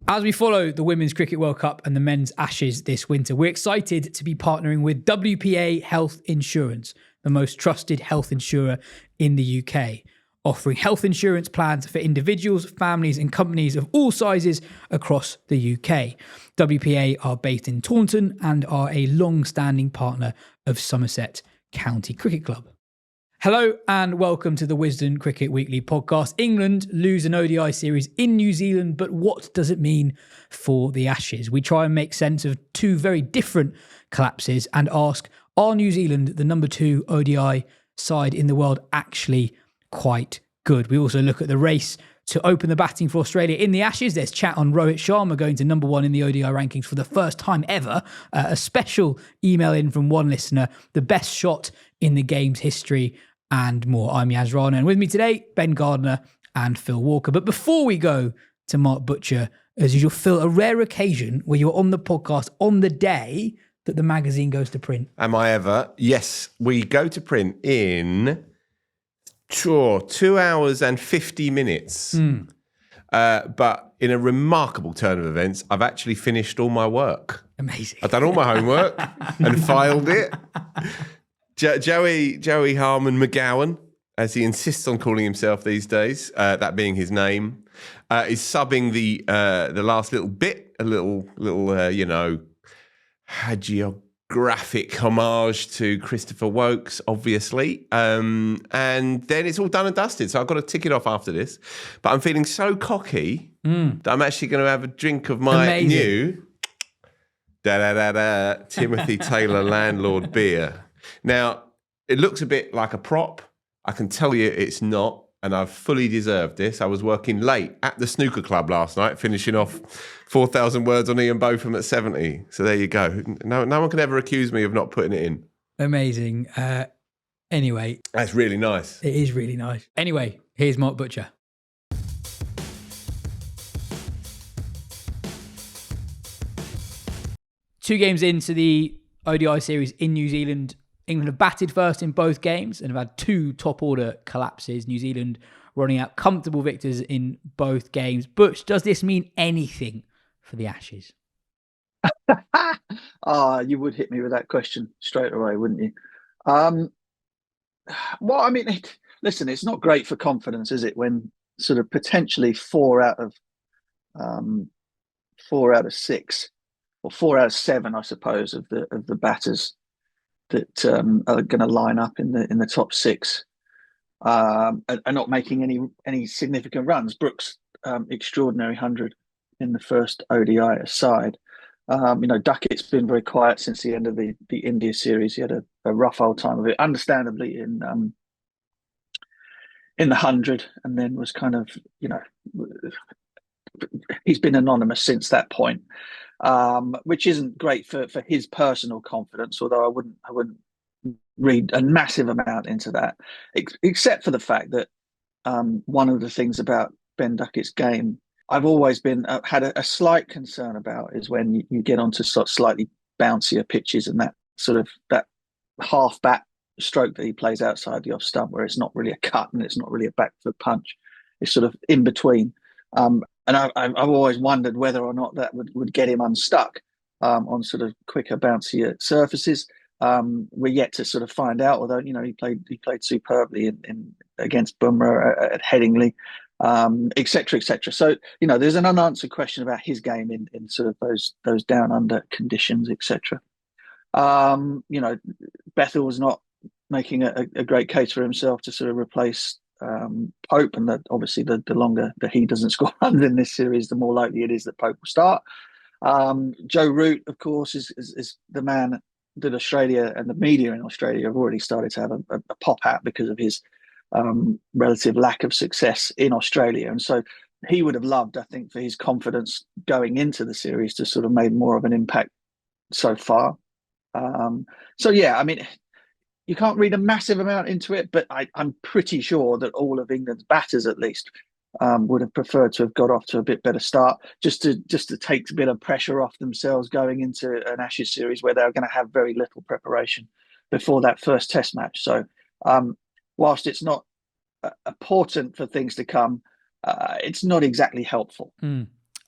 As we follow the Women's Cricket World Cup and the Men's Ashes this winter, we're excited to be partnering with WPA Health Insurance, the most trusted health insurer in the UK, offering health insurance plans for individuals, families and companies of all sizes across the UK. WPA are based in Taunton and are a long-standing partner of Somerset County Cricket Club. Hello and welcome to the Wisden Cricket Weekly podcast. England lose an ODI series in New Zealand, but what does it mean for the Ashes? We try and make sense of two very different collapses and ask, are New Zealand, the number 2 ODI side in the world, actually quite good? We also look at the race to open the batting for Australia in the Ashes. There's chat on Rohit Sharma going to number 1 in the ODI rankings for the first time ever. A special email in from one listener, the best shot in the game's history, and more. I'm Yaz Rana, and with me today, Ben Gardner and Phil Walker. But before we go to Mark Butcher, as usual, Phil, a rare occasion where you're on the podcast on the day that the magazine goes to print. Am I ever? Yes, we go to print in 2 hours and 50 minutes. But in a remarkable turn of events, I've actually finished all my work. Amazing. I've done all my homework and filed it. Joey Harmon McGowan, as he insists on calling himself these days, that being his name, is subbing the last little bit, a little hagiographic homage to Christopher Wokes, obviously, and then it's all done and dusted. So I've got to tick it off after this. But I'm feeling so cocky that I'm actually going to have a drink of my new Timothy Taylor Landlord beer. Now, it looks a bit like a prop. I can tell you it's not, and I've fully deserved this. I was working late at the snooker club last night, finishing off 4,000 words on Ian Botham at 70. So there you go. No one can ever accuse me of not putting it in. Amazing. Anyway. That's really nice. It is really nice. Anyway, here's Mark Butcher. Two games into the ODI series in New Zealand, England have batted first in both games and have had 2 top-order collapses. New Zealand running out comfortable victors in both games. Butch, does this mean anything for the Ashes? You would hit me with that question straight away, wouldn't you? Well, I mean, listen, it's not great for confidence, is it, when sort of potentially 4 out of 6, or 4 out of 7, I suppose, of the batters that are going to line up in the top 6 are not making any significant runs. Brooks, extraordinary 100 in the first ODI aside. Duckett's been very quiet since the end of the India series. He had a rough old time of it, understandably, in the 100, and then was kind of, he's been anonymous since that point. Which isn't great for his personal confidence, although I wouldn't read a massive amount into that, except for the fact that one of the things about Ben Duckett's game I've always had a slight concern about is when you get onto sort of slightly bouncier pitches and that sort of that half bat stroke that he plays outside the off stump, where it's not really a cut and it's not really a back foot punch, it's sort of in between. And I've always wondered whether or not that would get him unstuck on sort of quicker, bouncier surfaces. We're yet to sort of find out. Although he played superbly in against Bumrah at Headingley, etc., etc. So there's an unanswered question about his game in sort of those down under conditions, etc. Bethell was not making a great case for himself to sort of replace Pope, and that obviously the longer that he doesn't score runs in this series, the more likely it is that Pope will start. Joe Root, of course, is the man that Australia and the media in Australia have already started to have a pop at because of his relative lack of success in Australia, and so he would have loved, I think, for his confidence going into the series to sort of made more of an impact so far. So yeah, I mean, you can't read a massive amount into it, but I'm pretty sure that all of England's batters, at least, would have preferred to have got off to a bit better start, just to take a bit of pressure off themselves going into an Ashes series where they're going to have very little preparation before that first Test match. So, whilst it's not important for things to come, it's not exactly helpful.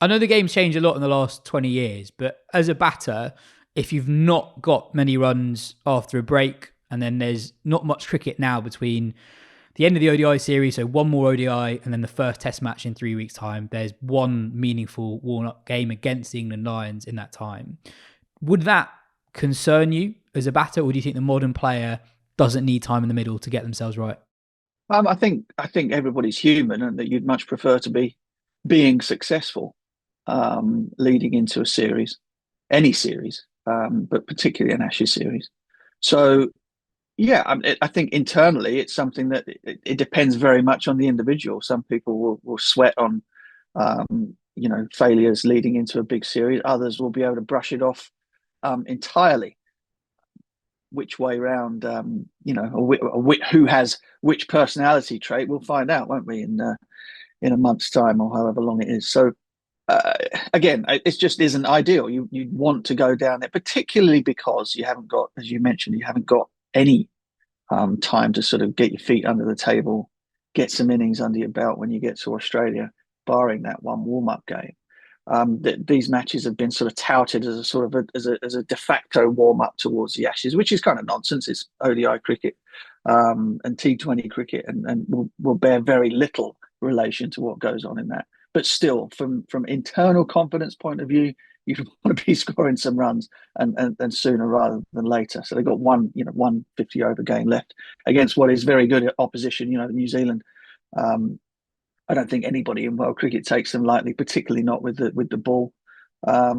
I know the game's changed a lot in the last 20 years, but as a batter, if you've not got many runs after a break, and then there's not much cricket now between the end of the ODI series, so one more ODI, and then the first test match in 3 weeks' time, there's one meaningful warm-up game against the England Lions in that time. Would that concern you as a batter, or do you think the modern player doesn't need time in the middle to get themselves right? I think everybody's human, and that you'd much prefer to be being successful leading into a series, any series, but particularly an Ashes series. So, yeah, I think internally it's something that it depends very much on the individual. Some people will sweat on, failures leading into a big series. Others will be able to brush it off entirely. Which way round, who has which personality trait, we'll find out, won't we, in a month's time or however long it is. So again, it just isn't ideal. You want to go down there, particularly because you haven't got, as you mentioned, you haven't got any time to sort of get your feet under the table, get some innings under your belt when you get to Australia, barring that one warm-up game. These matches have been sort of touted as a sort of as a de facto warm up towards the Ashes, which is kind of nonsense. It's ODI cricket and T20 cricket, and will bear very little relation to what goes on in that. But still, from internal confidence point of view, you want to be scoring some runs and sooner rather than later. So they've got one 50 over game left against what is very good opposition. New Zealand. I don't think anybody in world cricket takes them lightly, particularly not with the ball. Are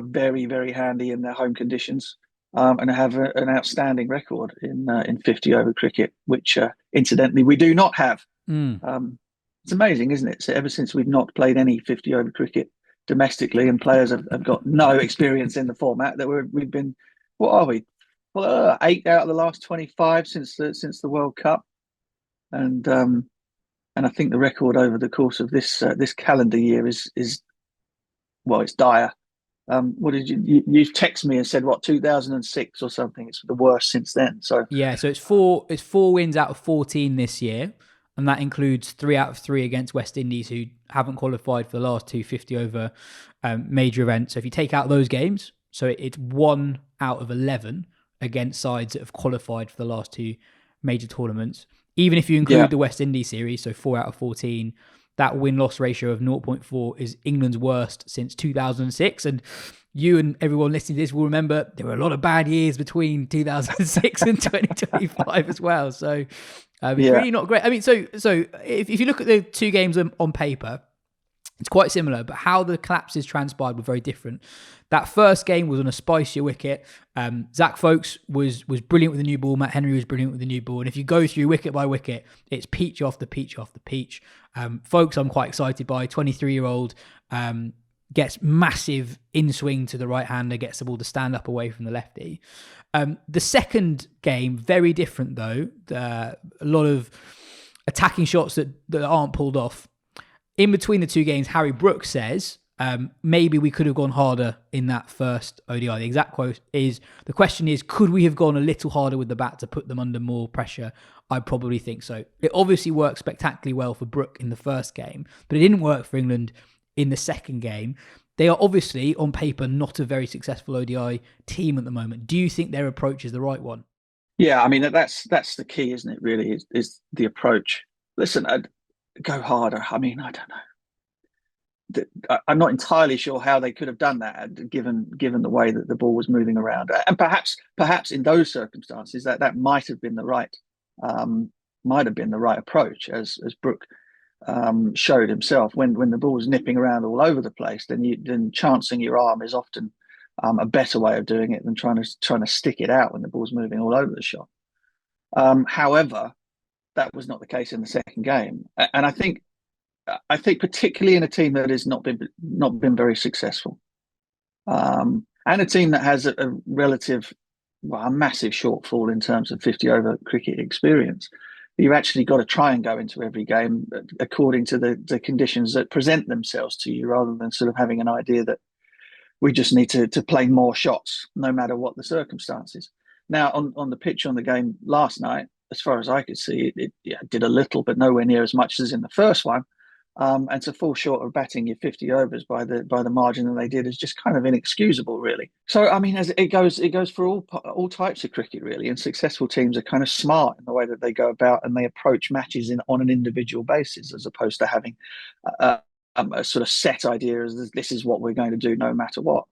very, very handy in their home conditions, and have an outstanding record in 50 over cricket, which incidentally we do not have. It's amazing, isn't it? So ever since we've not played any 50 over cricket domestically, and players have got no experience in the format, that we've been, what are we? Well, 8 out of the last 25 since the World Cup, and I think the record over the course of this calendar year is well, it's dire. What did you text me and said, what, 2006 or something? It's the worst since then. So yeah, so it's four wins out of 14 this year, and that includes 3 out of 3 against West Indies, who haven't qualified for the last 250 over major events. So if you take out those games, so it's 1 out of 11 against sides that have qualified for the last 2 major tournaments. Even if you include the West Indies series, so 4 out of 14, that win-loss ratio of 0.4 is England's worst since 2006. And you and everyone listening to this will remember there were a lot of bad years between 2006 and 2025 as well. So it's really not great. I mean, so if you look at the 2 games on paper, it's quite similar, but how the collapses transpired were very different. That first game was on a spicier wicket. Zach Folkes was brilliant with the new ball. Matt Henry was brilliant with the new ball. And if you go through wicket by wicket, it's peach after peach after peach. Folkes, I'm quite excited by. 23-year-old gets massive in-swing to the right-hander, gets the ball to stand up away from the lefty. The second game, very different though. A lot of attacking shots that aren't pulled off. In between the 2 games, Harry Brook says, maybe we could have gone harder in that first ODI. The exact quote is, the question is, could we have gone a little harder with the bat to put them under more pressure? I probably think so. It obviously worked spectacularly well for Brook in the first game, but it didn't work for England in the second game. They are obviously, on paper, not a very successful ODI team at the moment. Do you think their approach is the right one? Yeah, I mean, that's the key, isn't it, really, is the approach. Listen, go harder. I mean, I don't know. I'm not entirely sure how they could have done that, given the way that the ball was moving around, and perhaps in those circumstances that might have been the right approach, as Brook showed himself. When the ball was nipping around all over the place, then chancing your arm is often a better way of doing it than trying to stick it out when the ball's moving all over the shot. However, that was not the case in the second game, and I think particularly in a team that has not been very successful, and a team that has a massive shortfall in terms of 50 over cricket experience, you've actually got to try and go into every game according to the conditions that present themselves to you, rather than sort of having an idea that we just need to play more shots no matter what the circumstances. Now, on the pitch on the game last night, as far as I could see, it did a little, but nowhere near as much as in the first one. And to fall short of batting your 50 overs by the margin that they did is just kind of inexcusable, really. So, I mean, as it goes for all types of cricket, really. And successful teams are kind of smart in the way that they go about and they approach matches on an individual basis, as opposed to having a sort of set idea as this is what we're going to do no matter what.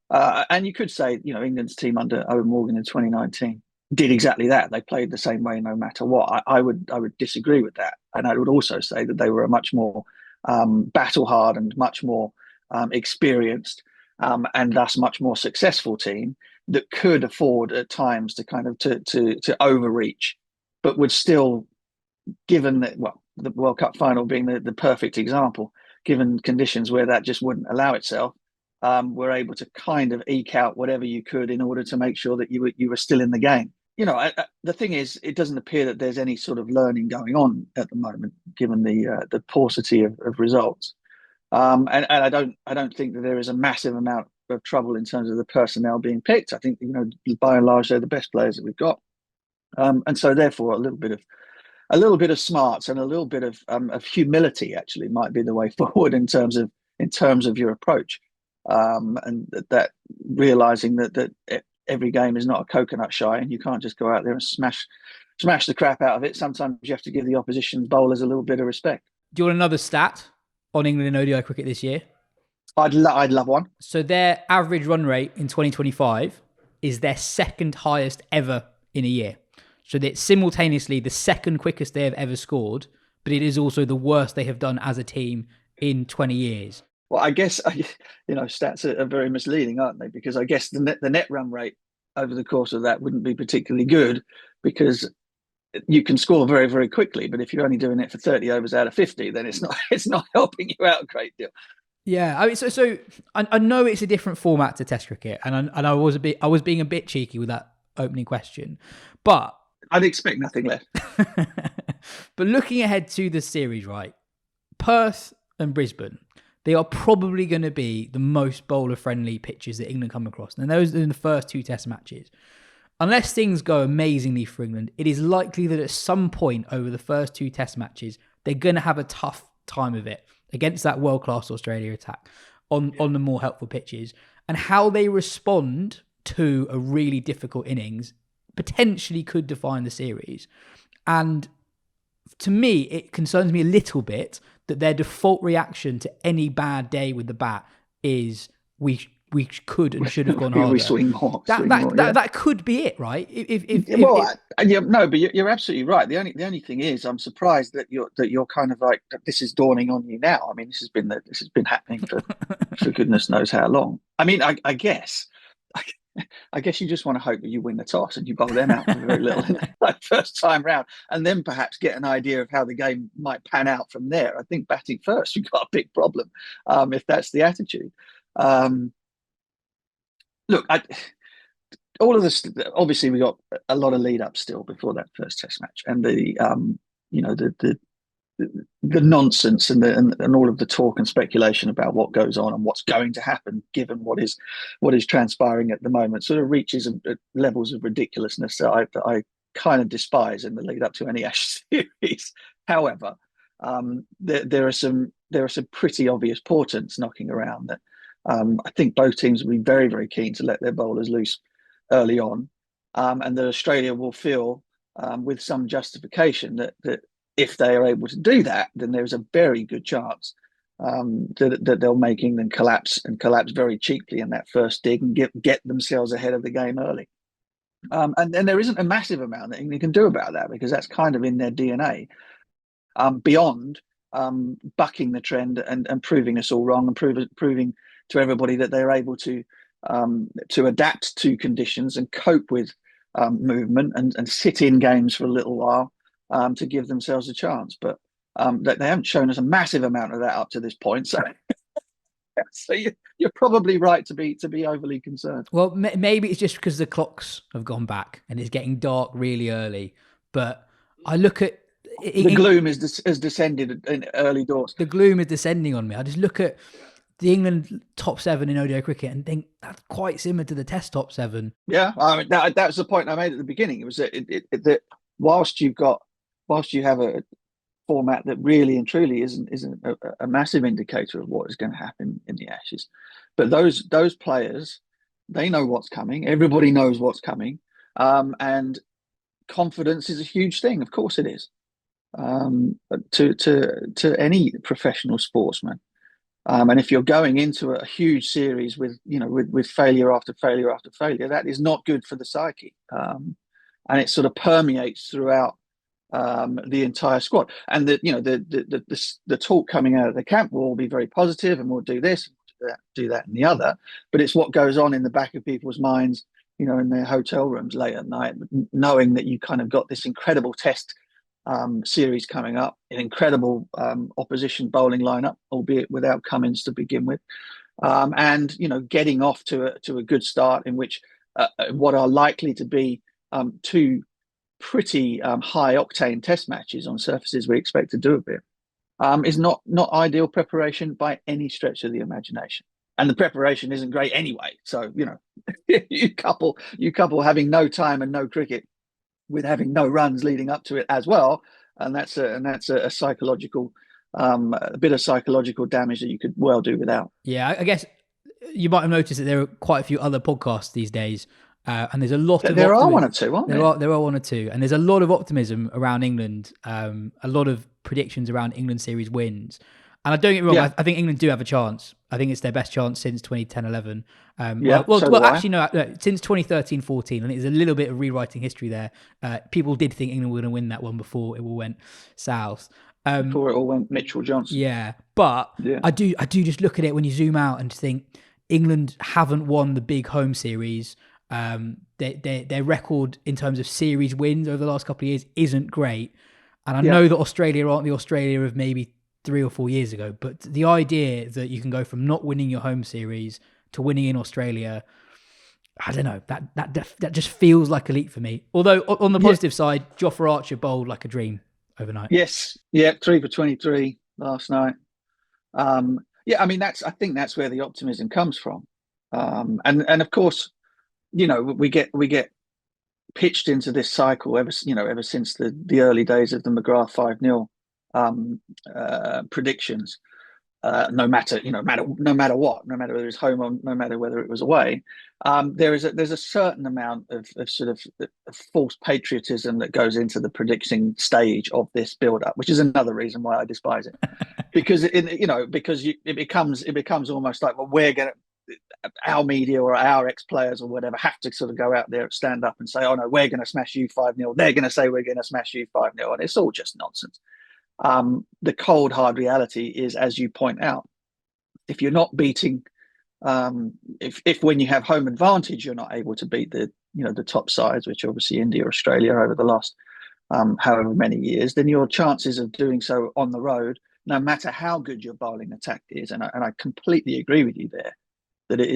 And you could say, England's team under Owen Morgan in 2019 did exactly that. They played the same way no matter what. I would disagree with that, and I would also say that they were a much more battle hardened, much more experienced, and thus much more successful team that could afford at times to kind of to overreach, but would still, given that, well, the World Cup final being the perfect example, given conditions where that just wouldn't allow itself, were able to kind of eke out whatever you could in order to make sure that you were still in the game. The thing is, it doesn't appear that there's any sort of learning going on at the moment, given the paucity of results. And I don't think that there is a massive amount of trouble in terms of the personnel being picked. I think by and large they're the best players that we've got, and so therefore a little bit of smarts and a little bit of humility actually might be the way forward in terms of your approach, and that realizing that every game is not a coconut shy, and you can't just go out there and smash the crap out of it. Sometimes you have to give the opposition bowlers a little bit of respect. Do you want another stat on England in ODI cricket this year? I'd love one. So their average run rate in 2025 is their second highest ever in a year. So it's simultaneously the second quickest they have ever scored, but it is also the worst they have done as a team in 20 years. Well, I guess, stats are very misleading, aren't they? Because I guess the net run rate over the course of that wouldn't be particularly good, because you can score very, very quickly. But if you're only doing it for 30 overs out of 50, then it's not helping you out a great deal. Yeah, I mean, so I know it's a different format to Test cricket, and I was being a bit cheeky with that opening question, but I'd expect nothing less. But looking ahead to the series, right? Perth and Brisbane, they are probably going to be the most bowler-friendly pitches that England come across. And those are in the first two Test matches. Unless things go amazingly for England, it is likely that at some point over the first two Test matches, they're going to have a tough time of it against that world-class Australia attack on the more helpful pitches. And how they respond to a really difficult innings potentially could define the series. And to me, it concerns me a little bit that their default reaction to any bad day with the bat is we could and should have gone harder. We swing more. That could be it, right? But you're absolutely right. The only thing is, I'm surprised that you're kind of like, this is dawning on you now. I mean, this has been happening for goodness knows how long. I mean, I guess you just want to hope that you win the toss and you bowl them out for very little in that first time round, and then perhaps get an idea of how the game might pan out from there. I think batting first, you've got a big problem if that's the attitude. Look, all of this, obviously we got a lot of lead up still before that first Test match, and the nonsense and all of the talk and speculation about what goes on and what's going to happen, given what is transpiring at the moment, sort of reaches levels of ridiculousness that I kind of despise in the lead up to any Ashes series. However, there are some pretty obvious portents knocking around that I think both teams will be very, very keen to let their bowlers loose early on, and that Australia will feel with some justification that if they are able to do that, then there's a very good chance that they'll make England collapse very cheaply in that first dig and get themselves ahead of the game early. And then there isn't a massive amount that England can do about that, because that's kind of in their DNA. Beyond bucking the trend and proving us all wrong, and proving to everybody that they're able to adapt to conditions and cope with movement and sit in games for a little while to give themselves a chance. But they haven't shown us a massive amount of that up to this point. So, so you're probably right to be overly concerned. Well, maybe it's just because the clocks have gone back and it's getting dark really early. But I look at the gloom has descended in early doors. The gloom is descending on me. I just look at the England top 7 in ODI cricket and think that's quite similar to the Test top 7. Yeah, I mean, that was the point I made at the beginning. It was that whilst you have format that really and truly isn't a massive indicator of what is going to happen in the Ashes. But those players, they know what's coming. Everybody knows what's coming, and confidence is a huge thing. Of course, it is to any professional sportsman. And if you're going into a huge series with failure after failure after failure, that is not good for the psyche, and it sort of permeates throughout the entire squad. And the talk coming out of the camp will all be very positive, and we'll do this, do that, and the other. But it's what goes on in the back of people's minds, in their hotel rooms late at night, knowing that you kind of got this incredible test series coming up, an incredible opposition bowling lineup, albeit without Cummins to begin with, and getting off to a good start in which what are likely to be two pretty high octane test matches on surfaces we expect to do a bit, is not ideal preparation by any stretch of the imagination. And the preparation isn't great anyway. So you couple having no time and no cricket with having no runs leading up to it as well, and that's a psychological a bit of psychological damage that you could well do without. Yeah, I guess you might have noticed that there are quite a few other podcasts these days, and there's a lot of there optimism. are one or two, aren't there? There are one or two, and there's a lot of optimism around England. A lot of predictions around England series wins. And I don't get me wrong, I think England do have a chance. I think it's their best chance since 2010-11. Actually, no, since 2013-14. And there's a little bit of rewriting history there. People did think England were going to win that one before it all went south. Before it all went Mitchell Johnson. Yeah, but I do just look at it when you zoom out and think England haven't won the big home series. Their record in terms of series wins over the last couple of years isn't great. And I know that Australia aren't the Australia of maybe 3 or 4 years ago, but the idea that you can go from not winning your home series to winning in Australia, I don't know, that just feels like a leap for me. Although on the positive side, Jofra Archer bowled like a dream overnight. Yes, 3 for 23 last night. I mean I think that's where the optimism comes from, and of course, we get pitched into this cycle ever since the early days of the McGrath 5-0 predictions. No matter what, no matter whether it's home or no matter whether it was away, there's a certain amount of sort of false patriotism that goes into the predicting stage of this build-up, which is another reason why I despise it, because it becomes almost like, well, our media or our ex-players or whatever have to sort of go out there, stand up and say, oh no, we're going to smash you 5-0. They're going to say we're going to smash you 5-0, and it's all just nonsense. The cold hard reality is, as you point out, if you're not beating, if when you have home advantage, you're not able to beat the top sides, which obviously India, Australia over the last however many years, then your chances of doing so on the road, no matter how good your bowling attack is, and I completely agree with you there, that it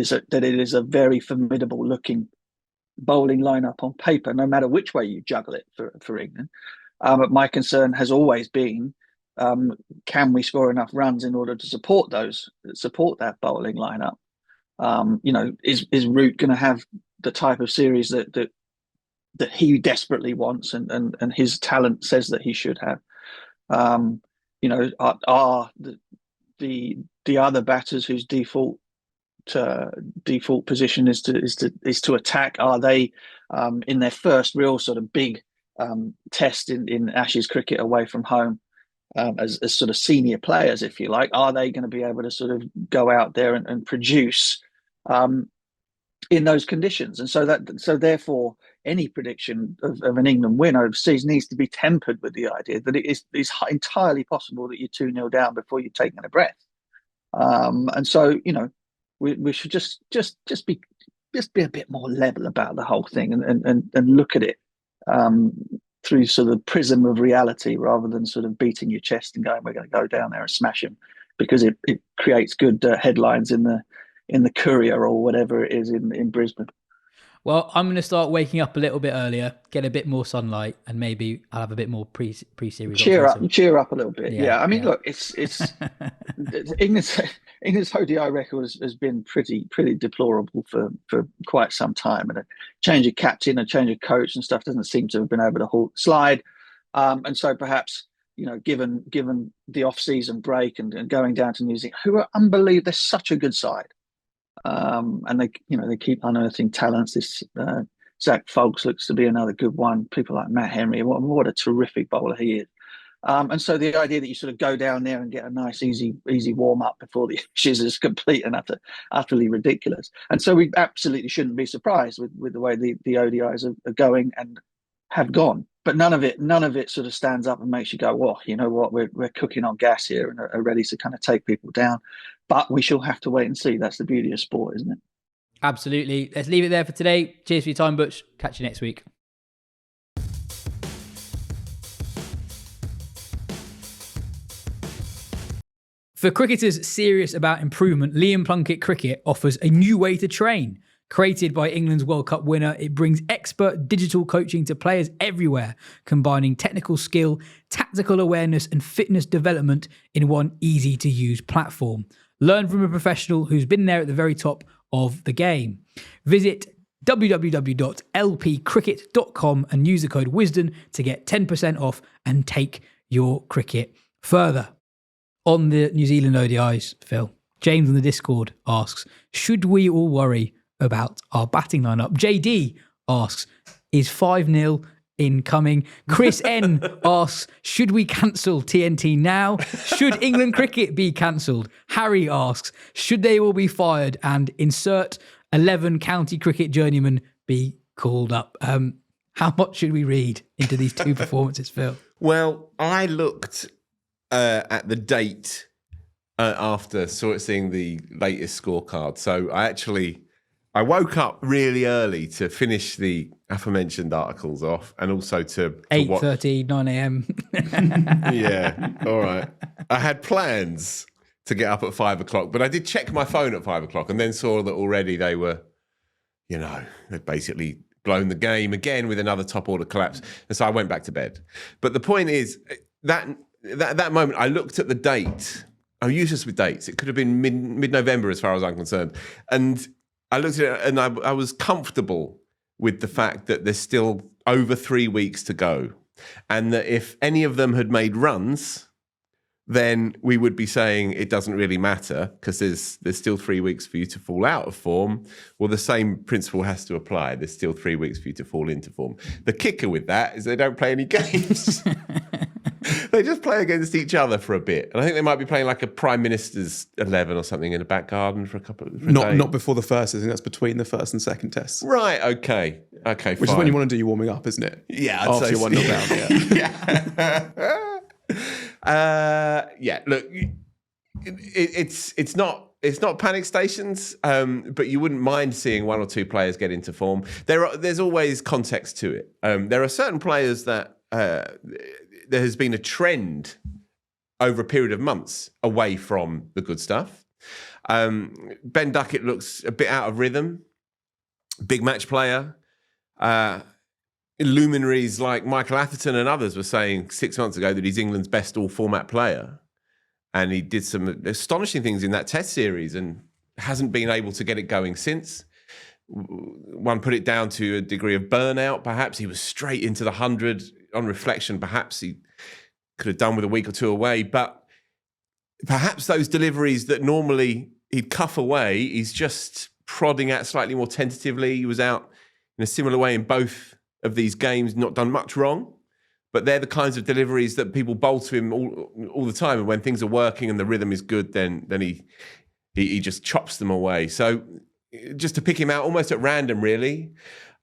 is a very formidable looking bowling lineup on paper, no matter which way you juggle it for England. But my concern has always been, can we score enough runs in order to support that bowling lineup? Is Root going to have the type of series that he desperately wants and his talent says that he should have? Are the other batters whose default position is to attack, are they in their first real sort of big test in Ashes cricket away from home, as sort of senior players, if you like, are they going to be able to sort of go out there and produce in those conditions? And so therefore any prediction of an England win overseas needs to be tempered with the idea that it is entirely possible that you're 2-0 down before you've taken a breath. And so we should just be a bit more level about the whole thing and look at it through sort of the prism of reality, rather than sort of beating your chest and going, we're going to go down there and smash him, because it creates good headlines in the Courier or whatever it is in Brisbane. Well, I'm going to start waking up a little bit earlier, get a bit more sunlight, and maybe I'll have a bit more pre-series. Cheer up a little bit. Yeah. I mean, look, it's England's ODI record has been pretty deplorable for quite some time, and a change of captain, a change of coach and stuff doesn't seem to have been able to slide. And so perhaps given the off-season break and going down to New Zealand, who are unbelievable. They're such a good side. And they keep unearthing talents. This Zach Folks looks to be another good one. People like Matt Henry, what a terrific bowler he is. And so the idea that you sort of go down there and get a nice, easy warm up before the Ashes is complete and utterly ridiculous. And so we absolutely shouldn't be surprised with the way the ODIs are going and have gone. But none of it sort of stands up and makes you go, well, you know what, we're cooking on gas here and are ready to kind of take people down. But we shall have to wait and see. That's the beauty of sport, isn't it? Absolutely. Let's leave it there for today. Cheers for your time, Butch. Catch you next week. For cricketers serious about improvement, Liam Plunkett Cricket offers a new way to train. Created by England's World Cup winner, it brings expert digital coaching to players everywhere, combining technical skill, tactical awareness and fitness development in one easy-to-use platform. Learn from a professional who's been there at the very top of the game. Visit www.lpcricket.com and use the code Wisden to get 10% off and take your cricket further. On the New Zealand ODIs, Phil, James on the Discord asks, should we all worry about our batting lineup? JD asks, is 5-0 incoming? Chris N asks, should we cancel TNT now? Should England cricket be cancelled? Harry asks, should they all be fired and insert 11 county cricket journeymen be called up? How much should we read into these two performances, Phil? Well, I looked at the date after seeing the latest scorecard. So I woke up really early to finish the aforementioned articles off and also to 8:30, 9 a.m. Yeah, all right. I had plans to get up at 5 o'clock, but I did check my phone at 5 o'clock and then saw that already they were, they'd basically blown the game again with another top order collapse. And so I went back to bed. But the point is that moment I looked at the date. I'm useless with dates. It could have been mid-November as far as I'm concerned. And I looked at it and I was comfortable with the fact that there's still over 3 weeks to go. And that if any of them had made runs, then we would be saying it doesn't really matter because there's still 3 weeks for you to fall out of form. Well, the same principle has to apply. There's still 3 weeks for you to fall into form. The kicker with that is they don't play any games. They just play against each other for a bit. And I think they might be playing like a Prime Minister's 11 or something in the back garden for a Not before the first. I think that's between the first and second tests. Right, okay, Which fine. is when you want to do your warming up, isn't it? Yeah, I'd after say you're 1-0 down. Yeah. Look, it's not panic stations, but you wouldn't mind seeing one or two players get into form. There's always context to it. There are certain players that there has been a trend over a period of months away from the good stuff. Ben Duckett looks a bit out of rhythm. Big match player. Luminaries like Michael Atherton and others were saying 6 months ago that he's England's best all-format player. And he did some astonishing things in that test series and hasn't been able to get it going since. One put it down to a degree of burnout. Perhaps he was straight into the 100. On reflection, perhaps he could have done with a week or two away. But perhaps those deliveries that normally he'd cuff away, he's just prodding at slightly more tentatively. He was out in a similar way in both of these games, not done much wrong. But they're the kinds of deliveries that people bowl to him all the time. And when things are working and the rhythm is good, then he just chops them away. So just to pick him out almost at random, really.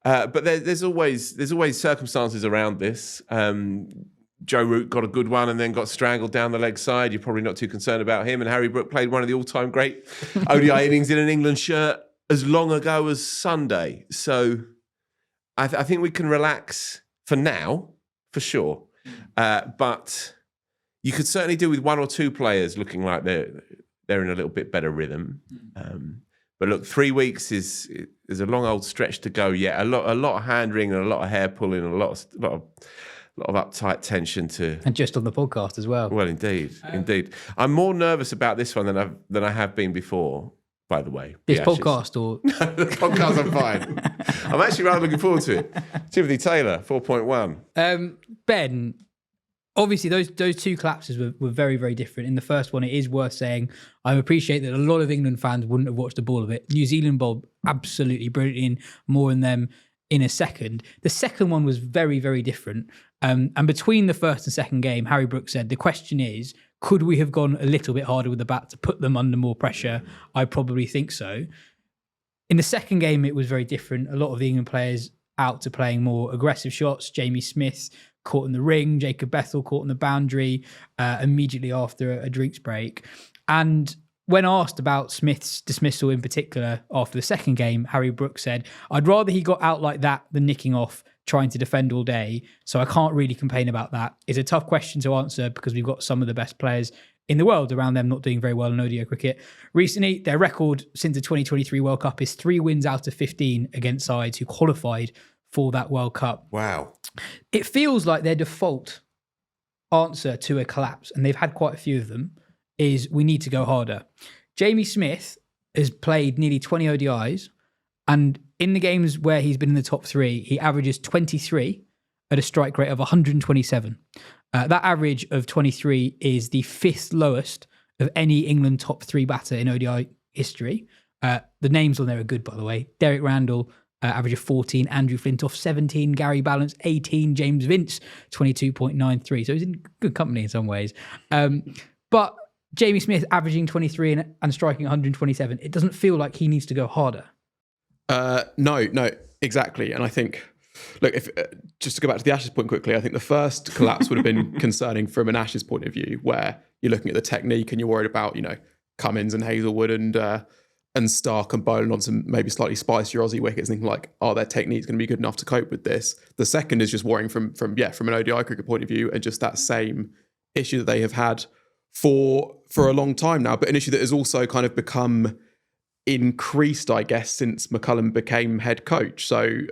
But there's always circumstances around this. Joe Root got a good one and then got strangled down the leg side. You're probably not too concerned about him. And Harry Brook played one of the all-time great ODI innings in an England shirt as long ago as Sunday. So I think we can relax for now, for sure. But you could certainly do with one or two players looking like they're in a little bit better rhythm. But look, 3 weeks is a long old stretch to go yet. A lot of hand wringing and a lot of hair pulling and a lot of uptight tension to. And just on the podcast as well. Well, indeed. I'm more nervous about this one than I have been before. By the way, this podcast or the podcast, I'm fine. I'm actually rather looking forward to it. Timothy Taylor, 4.1. Ben, obviously those two collapses were very, very different. In the first one, it is worth saying, I appreciate that a lot of England fans wouldn't have watched the ball of it. New Zealand bowled absolutely brilliant, more in them in a second. The second one was very, very different. And between the first and second game, Harry Brook said, the question is, could we have gone a little bit harder with the bat to put them under more pressure? I probably think so. In the second game, it was very different. A lot of the England players out to playing more aggressive shots. Jamie Smith caught in the ring, Jacob Bethel caught in the boundary immediately after a drinks break. And when asked about Smith's dismissal in particular after the second game, Harry Brook said, I'd rather he got out like that than nicking off, trying to defend all day. So I can't really complain about that. It's a tough question to answer because we've got some of the best players in the world around them not doing very well in ODI cricket. Recently, their record since the 2023 World Cup is 3 wins out of 15 against sides who qualified for that World Cup. Wow. It feels like their default answer to a collapse, and they've had quite a few of them, is we need to go harder. Jamie Smith has played nearly 20 ODIs, and in the games where he's been in the top 3, he averages 23 at a strike rate of 127. That average of 23 is the 5th lowest of any England top 3 batter in ODI history. The names on there are good, by the way. Derek Randall, average of 14. Andrew Flintoff, 17. Gary Balance, 18. James Vince, 22.93. So he's in good company in some ways. But Jamie Smith averaging 23 and striking 127. It doesn't feel like he needs to go harder. No, exactly. And I think, look, if just to go back to the Ashes point quickly, I think the first collapse would have been concerning from an Ashes point of view, where you're looking at the technique and you're worried about, Cummins and Hazelwood and Stark and bowling on some maybe slightly spicier Aussie wickets, thinking like, are their techniques going to be good enough to cope with this? The second is just worrying from an ODI cricket point of view, and just that same issue that they have had for a long time now, but an issue that has also kind of become increased, I guess, since McCullum became head coach. So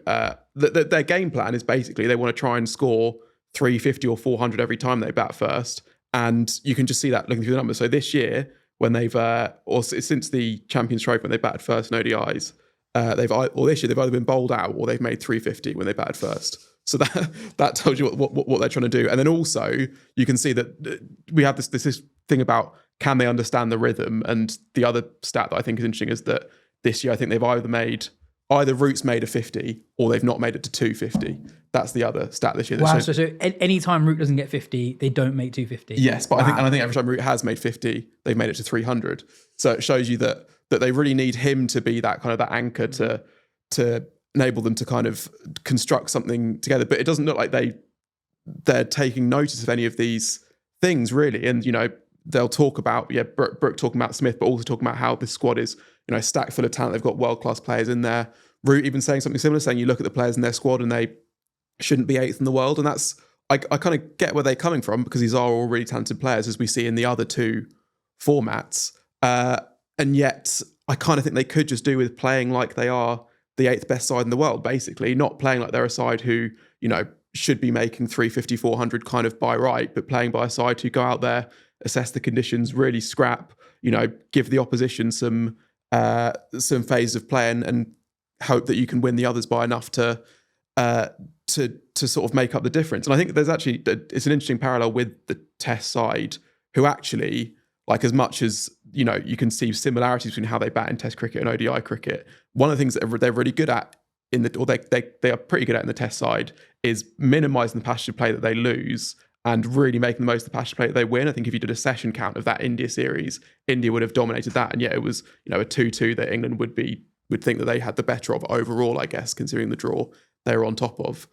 their game plan is basically they want to try and score 350 or 400 every time they bat first. And you can just see that looking through the numbers. So this year, when they've, or since the Champions Trophy, when they batted first in ODIs, this year they've either been bowled out or they've made 350 when they batted first. So that tells you what they're trying to do. And then also you can see that we have this thing about, can they understand the rhythm? And the other stat that I think is interesting is that this year I think they've either Root's made a 50 or they've not made it to 250. That's the other stat this year. Wow, so any time Root doesn't get 50, they don't make 250. Yes, but wow. I think every time Root has made 50, they've made it to 300. So it shows you that they really need him to be that kind of that anchor to enable them to kind of construct something together. But it doesn't look like they're taking notice of any of these things really. And they'll talk about Brook talking about Smith, but also talking about how this squad is stacked full of talent. They've got world-class players in there. Root even saying something similar, saying you look at the players in their squad and they shouldn't be 8th in the world. And that's, I kind of get where they're coming from, because these are all really talented players, as we see in the other 2 formats. And yet I kind of think they could just do with playing like they are the 8th best side in the world, basically, not playing like they're a side who, should be making 350, 400 kind of by right, but playing by a side who go out there, assess the conditions, really scrap, give the opposition some phases of play and hope that you can win the others by enough to sort of make up the difference. And I think there's actually, it's an interesting parallel with the Test side, who actually, like, as much as, you can see similarities between how they bat in Test cricket and ODI cricket, one of the things that they're really good at they are pretty good at in the Test side is minimising the passage of play that they lose and really making the most of the passage play that they win. I think if you did a session count of that India series, India would have dominated that, and yet it was a 2-2 that England would think that they had the better of overall, I guess, considering the draw they were on top of.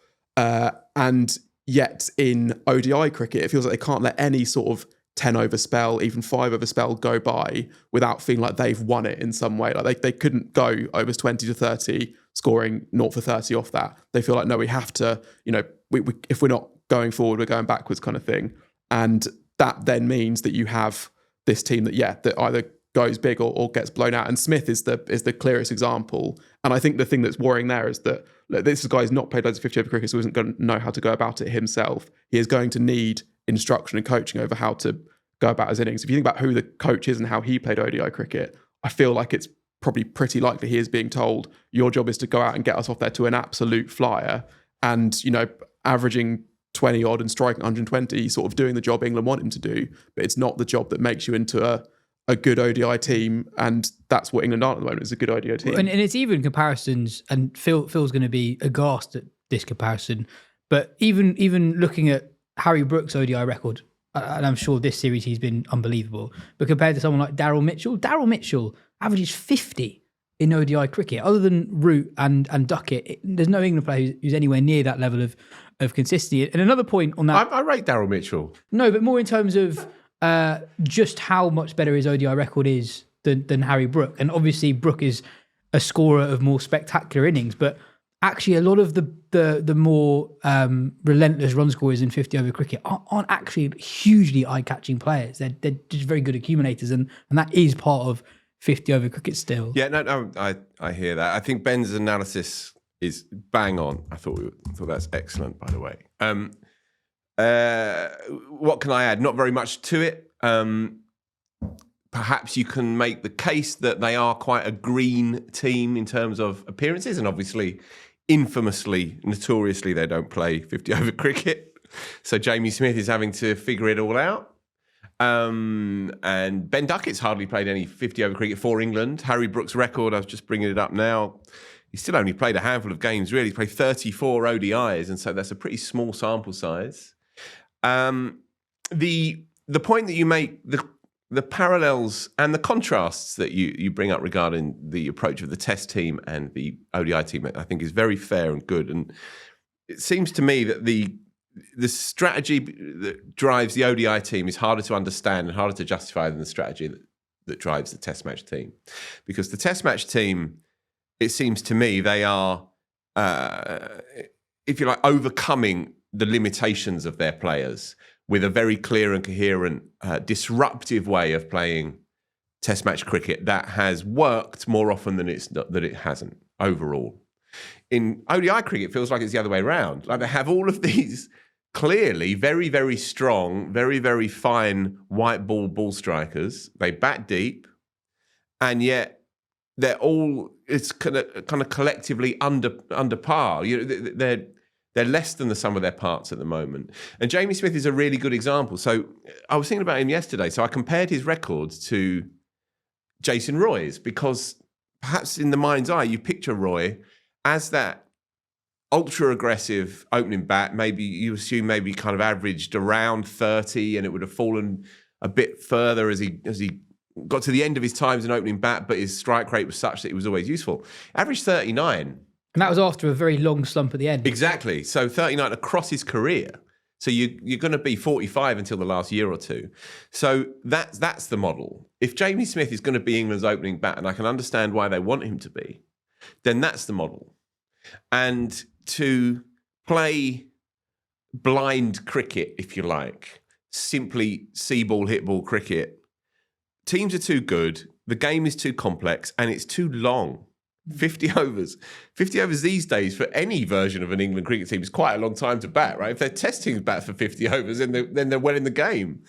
And yet in ODI cricket, it feels like they can't let any sort of 10 over spell, even 5 over spell go by without feeling like they've won it in some way. Like they couldn't go overs 20 to 30, scoring 0 for 30 off that. They feel like, no, we have to, if we're not going forward, we're going backwards kind of thing. And that then means that you have this team that either goes big or gets blown out. And Smith is the clearest example. And I think the thing that's worrying there is that this guy has not played loads of 50 over cricket, so isn't going to know how to go about it himself. He is going to need instruction and coaching over how to go about his innings. If you think about who the coach is and how he played ODI cricket, I feel like it's probably pretty likely he is being told, your job is to go out and get us off there to an absolute flyer. And, averaging 20 odd and striking 120, sort of doing the job England want him to do, but it's not the job that makes you into a good ODI team, and that's what England are at the moment, is a good ODI team. And it's even comparisons, and Phil's going to be aghast at this comparison, but even looking at Harry Brook's ODI record, and I'm sure this series he's been unbelievable, but compared to someone like Daryl Mitchell averages 50 in ODI cricket. Other than Root and Duckett, there's no England player who's anywhere near that level of consistency. And another point on that... I rate Daryl Mitchell. No, but more in terms of just how much better his ODI record is than Harry Brook. And obviously Brook is a scorer of more spectacular innings, but actually a lot of the more relentless run scorers in 50 over cricket aren't actually hugely eye-catching players. They're just very good accumulators, and that is part of 50 over cricket still. Yeah, no, I hear that. I think Ben's analysis is bang on. I thought that's excellent, by the way. What can I add? Not very much to it. Perhaps you can make the case that they are quite a green team in terms of appearances, and obviously, infamously, notoriously, they don't play 50 over cricket. So Jamie Smith is having to figure it all out. And Ben Duckett's hardly played any 50 over cricket for England. Harry Brook's record, I was just bringing it up now, he's still only played a handful of games, really. He's played 34 ODIs, and so that's a pretty small sample size. The point that you make, the parallels and the contrasts that you bring up regarding the approach of the Test team and the ODI team, I think is very fair and good. And it seems to me that the strategy that drives the ODI team is harder to understand and harder to justify than the strategy that drives the Test match team. Because the Test match team, it seems to me, they are, if you like, overcoming the limitations of their players with a very clear and coherent, disruptive way of playing Test match cricket that has worked more often than it hasn't overall. In ODI cricket, it feels like it's the other way around. Like they have all of these clearly very, very strong, very, very fine white ball strikers. They bat deep, and yet they're all, it's kind of collectively under par. You know, they're less than the sum of their parts at the moment. And Jamie Smith is a really good example. So I was thinking about him yesterday. So I compared his records to Jason Roy's, because perhaps in the mind's eye, you picture Roy as that ultra-aggressive opening bat. Maybe you assume maybe kind of averaged around 30, and it would have fallen a bit further as he got to the end of his time as an opening bat, but his strike rate was such that it was always useful. Averaged 39. And that was after a very long slump at the end. Exactly. So 39 across his career. So you're going to be 45 until the last year or two. So that's the model. If Jamie Smith is going to be England's opening bat, and I can understand why they want him to be, then that's the model. And to play blind cricket, if you like, simply see ball, hit ball cricket, teams are too good, the game is too complex, and it's too long. 50 overs. 50 overs these days for any version of an England cricket team is quite a long time to bat, right? If their Test teams bat for 50 overs, then they're well in the game.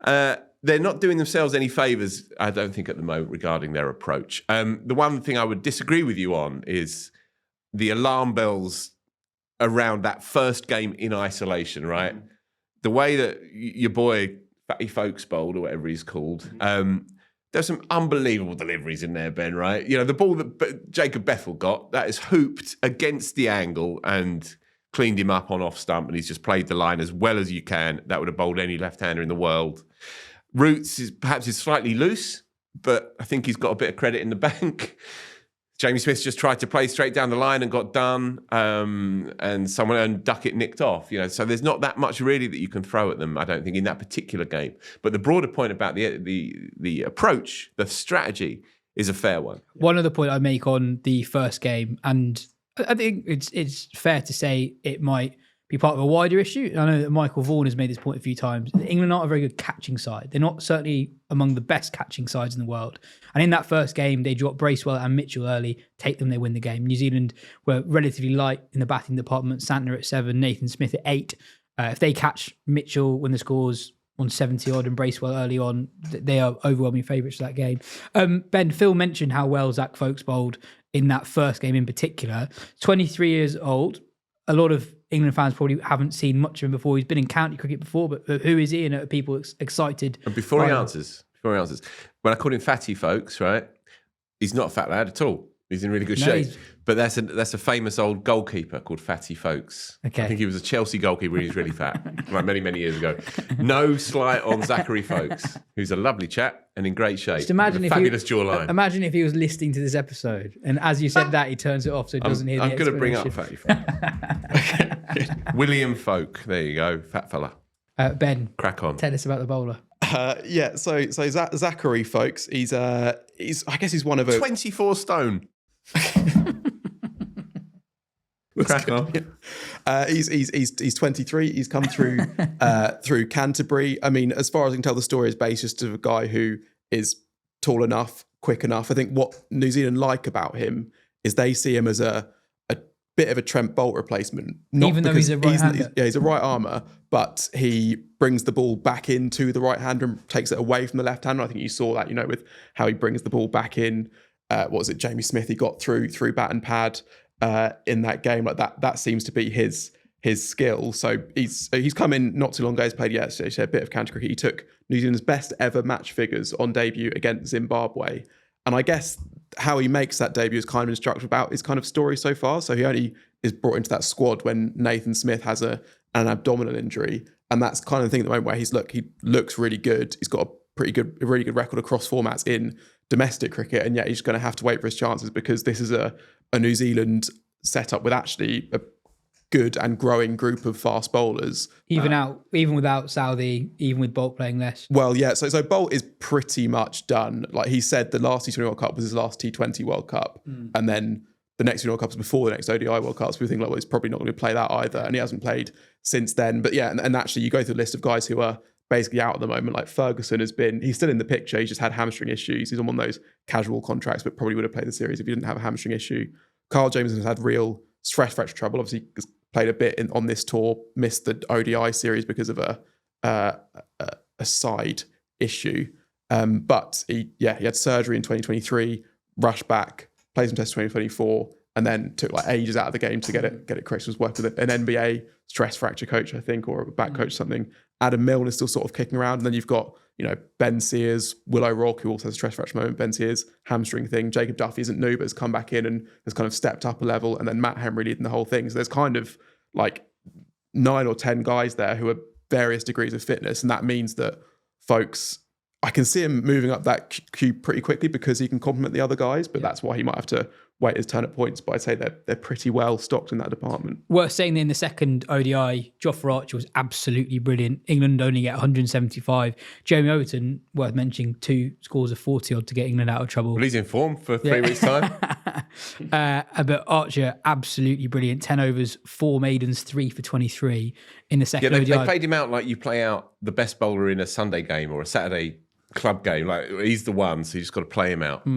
They're not doing themselves any favours, I don't think, at the moment regarding their approach. The one thing I would disagree with you on is the alarm bells around that first game in isolation, right? The way that your boy Fatty Folks bowled, or whatever he's called, there's some unbelievable deliveries in there, Ben, right? You know, the ball that Jacob Bethel got, that is hooped against the angle and cleaned him up on off stump, and he's just played the line as well as you can. That would have bowled any left-hander in the world. Roots is slightly loose, but I think he's got a bit of credit in the bank. Jamie Smith just tried to play straight down the line and got done, and Duckett nicked off. You know, so there's not that much really that you can throw at them, I don't think, in that particular game. But the broader point about the approach, the strategy, is a fair one. One other point I make on the first game, and I think it's fair to say it might be part of a wider issue. I know that Michael Vaughan has made this point a few times. England aren't a very good catching side. They're not certainly among the best catching sides in the world. And in that first game, they dropped Bracewell and Mitchell early. Take them, they win the game. New Zealand were relatively light in the batting department. Santner at 7, Nathan Smith at 8. If they catch Mitchell when the score's on 70 odd and Bracewell early on, they are overwhelming favourites for that game. Ben, Phil mentioned how well Zach Folkes bowled in that first game in particular. 23 years old. a lot of England fans probably haven't seen much of him before. He's been in county cricket before, but who is he? And are people excited? And before he answers, when I called him fatty, folks, right? He's not a fat lad at all. He's in really good shape. But that's a famous old goalkeeper called Fatty Folkes. Okay. I think he was a Chelsea goalkeeper when he was really fat, like many, many years ago. No slight on Zachary Folkes, who's a lovely chap and in great shape. Just imagine with a fabulous jawline. Imagine if he was listening to this episode, and as you said that, he turns it off so he doesn't hear the I'm going to bring up explanation. Fatty Folk. William Folk. There you go, fat fella. Ben, crack on. Tell us about the bowler. So Zachary Folkes, he's I guess he's one of a 24 stone. Crack on. He's 23. He's come through through Canterbury. I mean, as far as I can tell, the story is based just of a guy who is tall enough, quick enough. I think what New Zealand like about him is they see him as a bit of a Trent Bolt replacement. Even though he's a right-hander. He's a right armer, but he brings the ball back into the right hander and takes it away from the left hander. I think you saw that, with how he brings the ball back in. What was it, Jamie Smith? He got through bat and pad in that game. Like that seems to be his skill. So he's come in not too long ago. He's played a bit of county cricket. He took New Zealand's best ever match figures on debut against Zimbabwe. And I guess how he makes that debut is kind of instructive about his kind of story so far. So he only is brought into that squad when Nathan Smith has an abdominal injury. And that's kind of the thing at the moment where he looks really good. He's got a really good record across formats in domestic cricket. And yet he's going to have to wait for his chances because this is a New Zealand setup with actually a good and growing group of fast bowlers. Even without Saudi, even with Bolt playing less. Well, yeah. So Bolt is pretty much done. Like he said, the last T20 World Cup was his last T20 World Cup, and then the next World Cup was before the next ODI World Cup. So we think, he's probably not going to play that either, and he hasn't played since then. But yeah, and actually, you go through the list of guys who are basically out at the moment. Like Ferguson he's still in the picture. He's just had hamstring issues. He's on one of those casual contracts, but probably would have played the series if he didn't have a hamstring issue. Carl Jameson has had real stress fracture trouble. Obviously, has played a bit on this tour, missed the ODI series because of a side issue. But he had surgery in 2023, rushed back, played some tests in 2024, and then took ages out of the game to get it correct. Was working with an NBA stress fracture coach, I think, or a back coach, something. Adam Milne is still sort of kicking around, and then you've got Ben Sears, Will O'Rourke, who also has a stress fracture moment. Ben Sears hamstring thing. Jacob Duffy isn't new, but has come back in and has kind of stepped up a level, and then Matt Henry leading the whole thing. So there's kind of 9 or 10 guys there who are various degrees of fitness, and that means that folks, I can see him moving up that queue pretty quickly because he can complement the other guys, but that's why he might have to wait his turn at points. But I'd say they're pretty well stocked in that department. Worth saying that in the second ODI, Jofra Archer was absolutely brilliant. England only get 175. Jeremy Overton, worth mentioning, 2 scores of 40 odd to get England out of trouble. Well, he's in form for 3 weeks' time. But Archer, absolutely brilliant. 10 overs, 4 maidens, 3 for 23 in the second ODI. They played him out like you play out the best bowler in a Sunday game or a Saturday club game. He's the one, so you just got to play him out.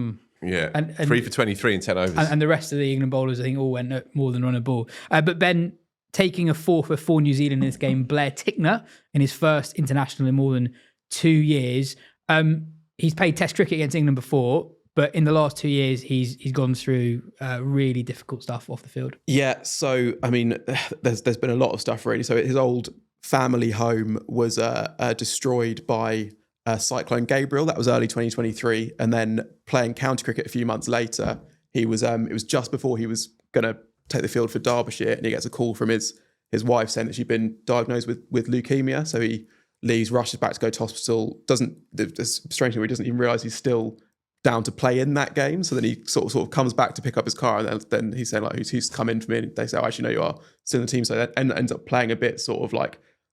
Yeah, and 3 for 23 and 10 overs. And the rest of the England bowlers, I think, all went more than on a ball. But Ben, taking a 4 for New Zealand in this game, Blair Tickner in his first international in more than 2 years. He's played Test cricket against England before, but in the last 2 years, he's gone through really difficult stuff off the field. Yeah, so, I mean, there's been a lot of stuff, really. So his old family home was destroyed by Cyclone Gabriel. That was early 2023, and then playing county cricket a few months later, he was it was just before he was going to take the field for Derbyshire, and he gets a call from his wife saying that she'd been diagnosed with leukemia. So he leaves, rushes back to go to hospital. Strangely, he doesn't even realise he's still down to play in that game. So then he sort of comes back to pick up his car, and then he's saying who's come in for me, and they say, actually, no, you are still in the team. So that ends up playing a bit sort of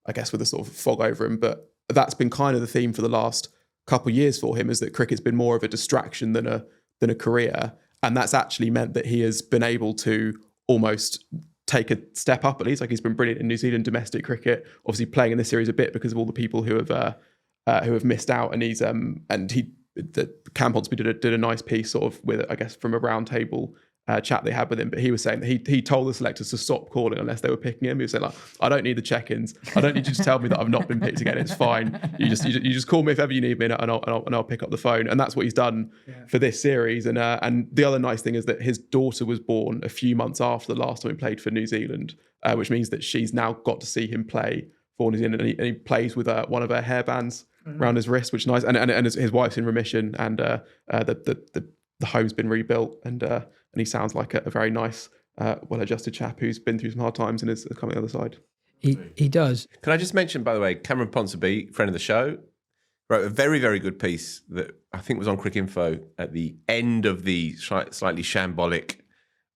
I guess with a sort of fog over him, but that's been kind of the theme for the last couple of years for him, is that cricket's been more of a distraction than a career. And that's actually meant that he has been able to almost take a step up, at least. He's been brilliant in New Zealand domestic cricket, obviously playing in this series a bit because of all the people who have missed out. And the Camp Ponsonby did a nice piece sort of with, I guess, from a round table chat they had with him, but he was saying that he told the selectors to stop calling unless they were picking him. He was saying I don't need the check-ins. I don't need you to tell me that I've not been picked again. It's fine. You just call me if ever you need me, and I'll pick up the phone. And that's what he's done for this series. And the other nice thing is that his daughter was born a few months after the last time he played for New Zealand, which means that she's now got to see him play for New Zealand, and he plays with one of her hairbands around his wrist, which is nice. And his wife's in remission, and the home's been rebuilt, and he sounds like a very nice, well-adjusted chap who's been through some hard times and is coming on the other side. He does. Can I just mention, by the way, Cameron Ponsonby, friend of the show, wrote a very, very good piece that I think was on Crick Info at the end of the slightly shambolic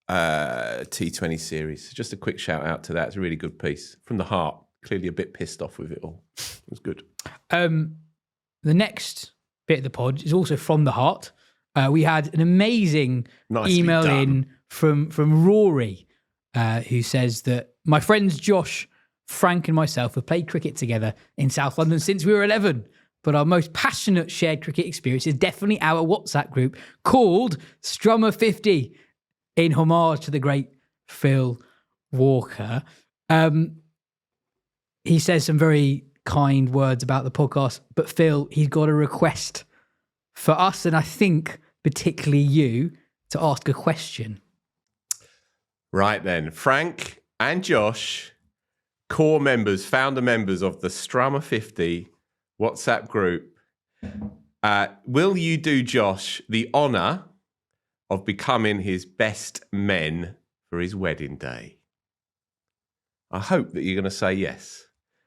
T20 series. Just a quick shout out to that. It's a really good piece from the heart. Clearly a bit pissed off with it all. It was good. The next bit of the pod is also from the heart. We had an amazing email in from Rory, who says that my friends Josh, Frank and myself have played cricket together in South London since we were 11. But our most passionate shared cricket experience is definitely our WhatsApp group called Strummer 50, in homage to the great Phil Walker. He says some very kind words about the podcast, but Phil, he's got a request for us, and I think particularly you, to ask a question. Right then, Frank and Josh, core members, founder members of the Strummer 50 WhatsApp group. Will you do Josh the honour of becoming his best men for his wedding day? I hope that you're going to say yes.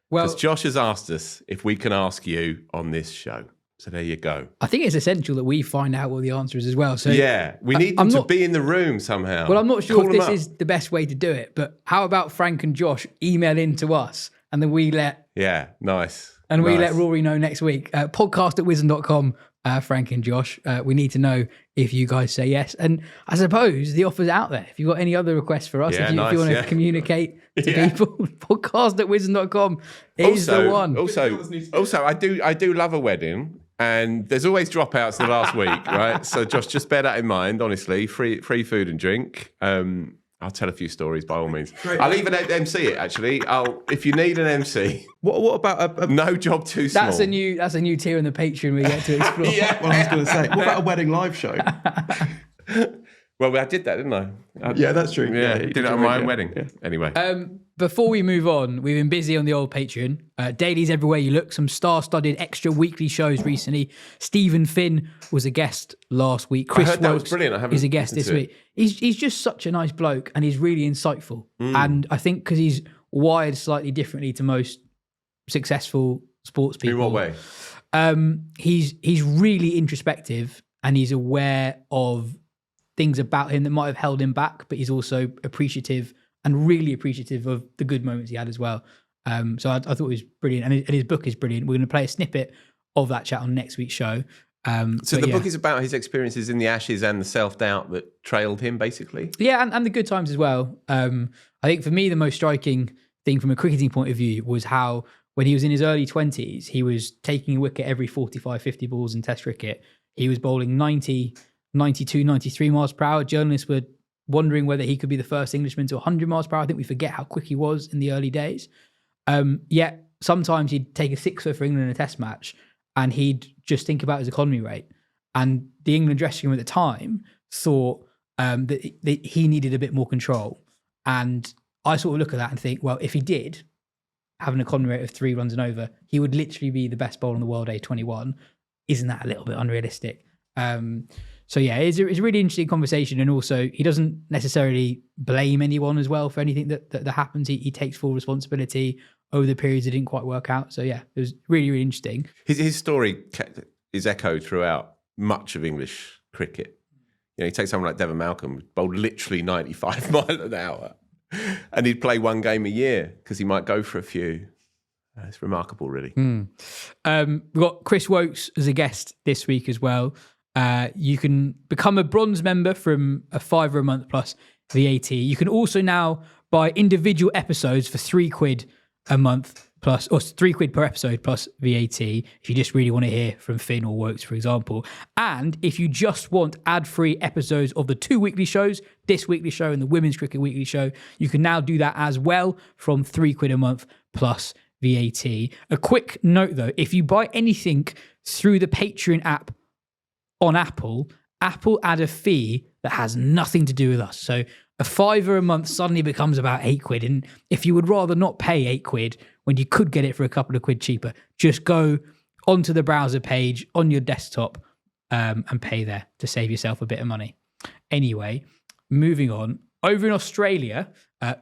Because Josh has asked us if we can ask you on this show. So there you go. I think it's essential that we find out what the answer is as well. So yeah, we need them to be in the room somehow. Well, I'm not sure if this is the best way to do it, but how about Frank and Josh email in to us and then we let... Yeah, nice. And we let Rory know next week. Podcast@wisden.com, Frank and Josh. We need to know if you guys say yes. And I suppose the offer's out there. If you've got any other requests for us, if you want to communicate to people, podcast@wisden.com is the one. Also, I do love a wedding. And there's always dropouts in the last week, right? So Josh, just bear that in mind, honestly. Free food and drink. I'll tell a few stories by all means. Great. I'll even MC it, actually. If you need an MC. What about no job too small? That's a new tier in the Patreon we get to explore. Yeah, well, I was going to say. What about a wedding live show? Well, I did that, didn't I? Yeah, that's true. Yeah, did it on my own wedding. Yeah. Anyway. Before we move on, we've been busy on the old Patreon. Dailies everywhere you look, some star-studded extra weekly shows recently. Stephen Finn was a guest last week. Chris that was brilliant. Is a guest this week. He's just such a nice bloke and he's really insightful. And I think because he's wired slightly differently to most successful sports people. In what way? He's really introspective and he's aware of things about him that might have held him back, but he's also appreciative and really appreciative of the good moments he had as well. So I thought it was brilliant. And his book is brilliant. We're going to play a snippet of that chat on next week's show. So the book is about his experiences in the Ashes and the self-doubt that trailed him, basically? Yeah, and the good times as well. I think for me, the most striking thing from a cricketing point of view was how when he was in his early 20s, he was taking a wicket every 45, 50 balls in Test cricket. He was bowling 90, 92, 93 miles per hour. Journalists were wondering whether he could be the first Englishman to 100 miles per hour. I think we forget how quick he was in the early days. Yet sometimes he'd take a sixer for England in a Test match and he'd just think about his economy rate. And the England dressing room at the time thought that he needed a bit more control. And I sort of look at that and think, well, if he did have an economy rate of 3 runs and over, he would literally be the best bowler in the world age 21. Isn't that a little bit unrealistic? So yeah, it's a really interesting conversation. And also he doesn't necessarily blame anyone as well for anything that happens. He takes full responsibility over the periods that didn't quite work out. So yeah, it was really, really interesting. His story is echoed throughout much of English cricket. You know, he takes someone like Devon Malcolm, bowled literally 95 miles an hour, and he'd play one game a year because he might go for a few. It's remarkable, really. We've got Chris Wokes as a guest this week as well. You can become a bronze member from a £5 a month plus VAT. You can also now buy individual episodes for £3 a month plus, or £3 per episode plus VAT, if you just really want to hear from Finn or Wokes, for example. And if you just want ad-free episodes of the 2 weekly shows, this weekly show and the Women's Cricket Weekly show, you can now do that as well from £3 a month plus VAT. A quick note though, if you buy anything through the Patreon app on Apple add a fee that has nothing to do with us. So a £5 a month suddenly becomes about £8. And if you would rather not pay £8 when you could get it for a couple of quid cheaper, just go onto the browser page on your desktop and pay there to save yourself a bit of money. Anyway, moving on. Over in Australia,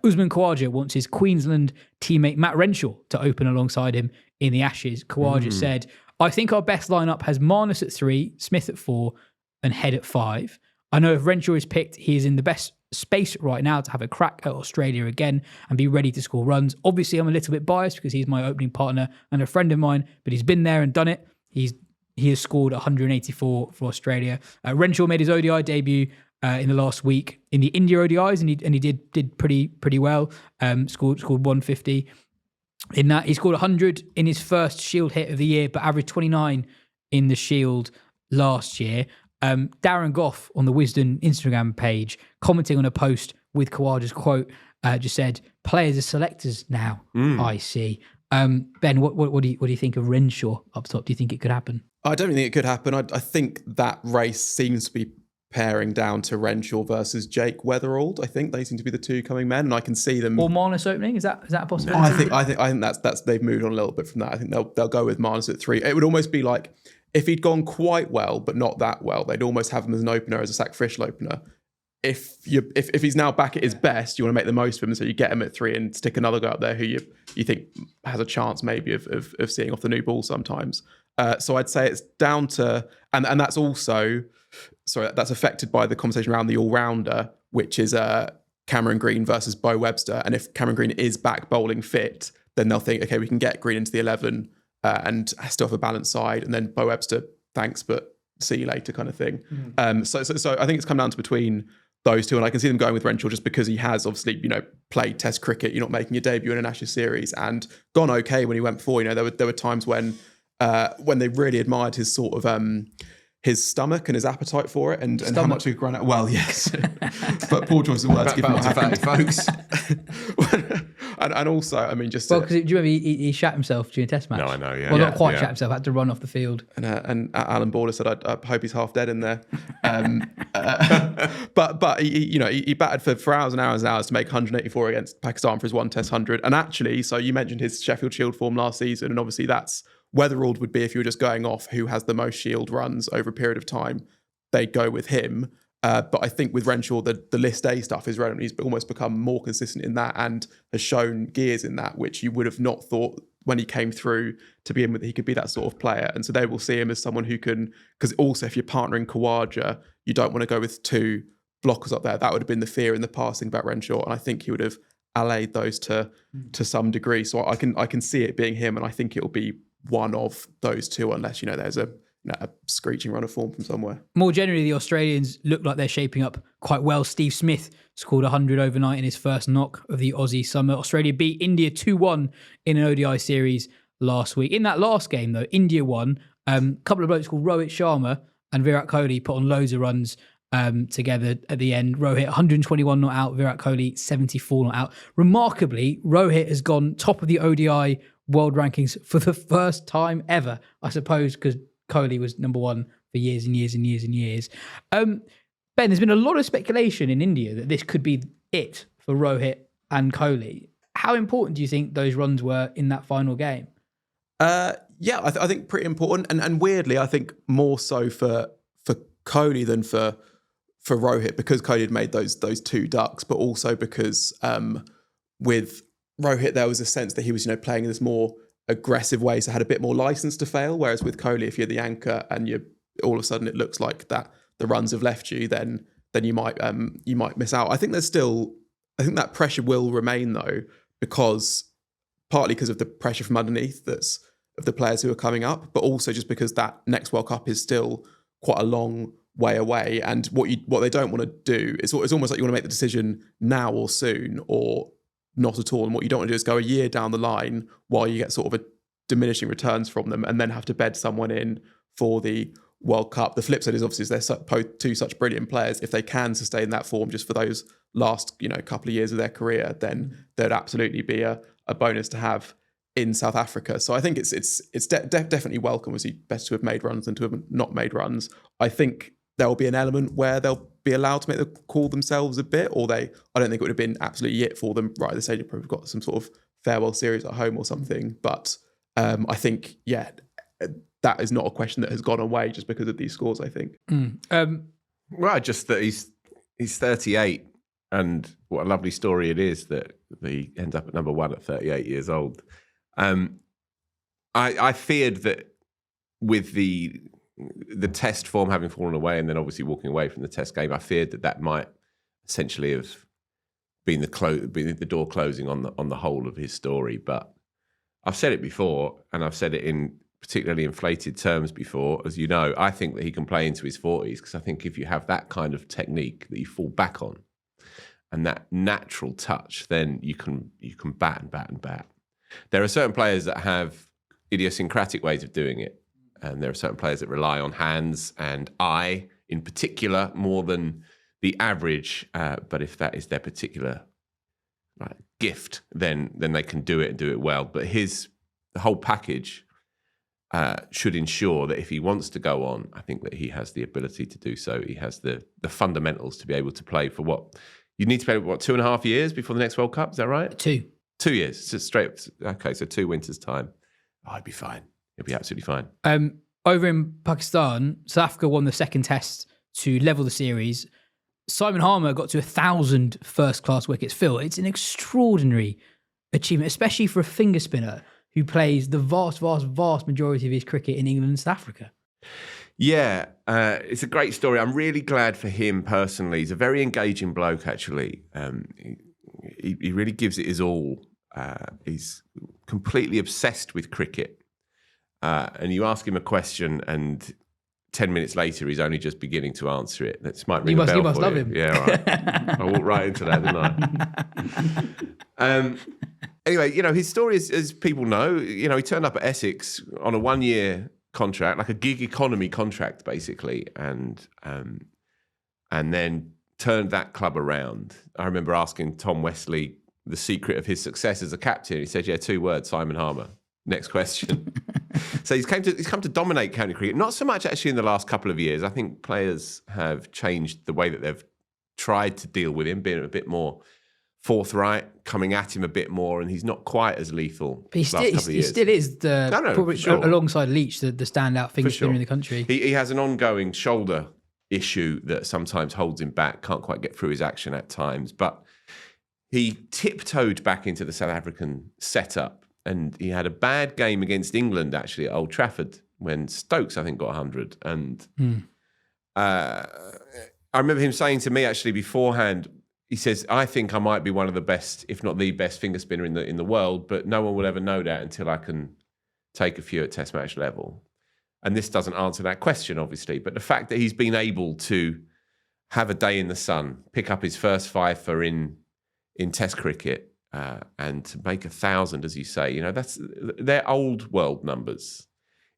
Usman Khawaja wants his Queensland teammate Matt Renshaw to open alongside him in the Ashes. Khawaja said, I think our best lineup has Marnus at 3, Smith at 4, and Head at 5. I know if Renshaw is picked, he is in the best space right now to have a crack at Australia again and be ready to score runs. Obviously, I'm a little bit biased because he's my opening partner and a friend of mine, but he's been there and done it. He has scored 184 for Australia. Renshaw made his ODI debut in the last week in the India ODIs, and he did pretty well. Scored 150 in that. He scored 100 in his first Shield hit of the year, but averaged 29 in the Shield last year. Darren Goff on the Wisden Instagram page, commenting on a post with Khawaja's quote, just said, "Players are selectors now." I see. Ben, what do you think of Renshaw up top? Do you think it could happen? I don't think it could happen. I think that race seems to be paring down to Renshaw versus Jake Weatherald. I think they seem to be the two coming men, and I can see them. Or Marnus opening, is that a possibility? I think that's they've moved on a little bit from that. I think they'll go with Marnus at 3. It would almost be like if he'd gone quite well, but not that well, they'd almost have him as an opener, as a sacrificial opener. If he's now back at his best, you want to make the most of him, so you get him at 3 and stick another guy up there who you think has a chance maybe of seeing off the new ball sometimes. So I'd say it's down to, and that's also, that's affected by the conversation around the all-rounder, which is Cameron Green versus Bo Webster. And if Cameron Green is back bowling fit, then they'll think, okay, we can get Green into the 11 and still have a balanced side. And then Bo Webster, thanks, but see you later kind of thing. So I think it's come down to between those two. And I can see them going with Renshaw just because he has obviously, played Test cricket. You're not making your debut in an Ashes series and gone okay when he went before. There were times when they really admired his sort of his stomach and his appetite for it and how much he could run out. Well, yes, but poor choice of words given what happened, folks. and also, I mean, just because do you remember he shat himself during a Test match? No, I know. Yeah, well, not quite shat himself. Had to run off the field. And Alan Border said, "I hope he's half dead in there." But he batted for hours and hours and hours to make 184 against Pakistan for his one Test 100. And actually, so you mentioned his Sheffield Shield form last season, and obviously that's. Weatherald would be, if you were just going off who has the most Shield runs over a period of time, they'd go with him. But I think with Renshaw, the List A stuff is relevant. He's almost become more consistent in that and has shown gears in that, which you would have not thought when he came through to begin with, he could be that sort of player. And so they will see him as someone who can, because also if you're partnering Khawaja, you don't want to go with 2 blockers up there. That would have been the fear in the past thing about Renshaw. And I think he would have allayed those to some degree. So I can see it being him, and I think it'll be one of those two, unless there's a screeching run of form from somewhere. More generally, the Australians look like they're shaping up quite well. Steve Smith scored 100 overnight in his first knock of the Aussie summer. Australia beat India 2-1 in an ODI series last week. In that last game, though, India won. A couple of blokes called Rohit Sharma and Virat Kohli put on loads of runs together at the end. Rohit 121 not out, Virat Kohli 74 not out. Remarkably, Rohit has gone top of the ODI world rankings for the first time ever, I suppose, because Kohli was number 1 for years and years and years and years. Ben, there's been a lot of speculation in India that this could be it for Rohit and Kohli. How important do you think those runs were in that final game? I think pretty important, and weirdly, I think more so for Kohli than for Rohit, because Kohli had made those 2 ducks, but also because with Rohit, there was a sense that he was, playing in this more aggressive way, so had a bit more license to fail. Whereas with Kohli, if you're the anchor and you all of a sudden it looks like that the runs have left you, then you might miss out. I think that pressure will remain though, partly because of the pressure from underneath of the players who are coming up, but also just because that next World Cup is still quite a long way away. And what they don't want to do is it's almost like you want to make the decision now or soon or not at all. And what you don't want to do is go a year down the line while you get sort of a diminishing returns from them and then have to bed someone in for the World Cup. The flip side is obviously they're 2 such brilliant players. If they can sustain that form just for those last couple of years of their career, then there'd absolutely be a bonus to have in South Africa. So I think it's definitely welcome. Obviously, better to have made runs than to have not made runs. I think there will be an element where they'll be allowed to make the call themselves a bit, or I don't think it would have been absolutely it for them right at this stage. They've probably got some sort of farewell series at home or something. But I think, that is not a question that has gone away just because of these scores, I think. Well, just that he's 38, and what a lovely story it is that he ends up at number one at 38 years old. I feared that with the test form having fallen away and then obviously walking away from the test game, I feared that might essentially have been the door closing on the whole of his story. But I've said it before, and I've said it in particularly inflated terms before, as you know. I think that he can play into his 40s, because I think if you have that kind of technique that you fall back on and that natural touch, then you can bat and bat and bat. There are certain players that have idiosyncratic ways of doing it, and there are certain players that rely on hands and eye in particular more than the average. But if that is their particular gift, then they can do it and do it well. But the whole package should ensure that if he wants to go on, I think that he has the ability to do so. He has the fundamentals to be able to play for what you need to play. 2.5 years before the next World Cup? Is that right? 2 years. So straight. Okay, so 2 winters time. Oh, he'd be fine. He'll be absolutely fine. Over in Pakistan, South Africa won the second test to level the series. Simon Harmer got to 1,000 first-class wickets. Phil, it's an extraordinary achievement, especially for a finger spinner who plays the vast, vast, vast majority of his cricket in England and South Africa. Yeah, it's a great story. I'm really glad for him personally. He's a very engaging bloke, actually. He really gives it his all. He's completely obsessed with cricket. And you ask him a question and 10 minutes later, he's only just beginning to answer it. That might ring a bell. You must love him. Yeah, all right. I walked right into that, didn't I? Anyway, his story is, as people know, he turned up at Essex on a 1-year contract, like a gig economy contract, basically, and then turned that club around. I remember asking Tom Wesley the secret of his success as a captain. He said, 2 words, Simon Harmer. Next question. So he's come to dominate county cricket, not so much actually in the last couple of years. I think players have changed the way that they've tried to deal with him, being a bit more forthright, coming at him a bit more, and he's not quite as lethal. But he still is probably sure. alongside Leach, the standout finger spinner in the country. He has an ongoing shoulder issue that sometimes holds him back, can't quite get through his action at times, but he tiptoed back into the South African setup, and he had a bad game against England actually at Old Trafford when Stokes, I think, got 100. And I remember him saying to me actually beforehand, he says, I think I might be one of the best, if not the best finger spinner in the world, but no one will ever know that until I can take a few at test match level. And this doesn't answer that question, obviously, but the fact that he's been able to have a day in the sun, pick up his first fifer in test cricket, and to make 1,000, as you say, they're old world numbers.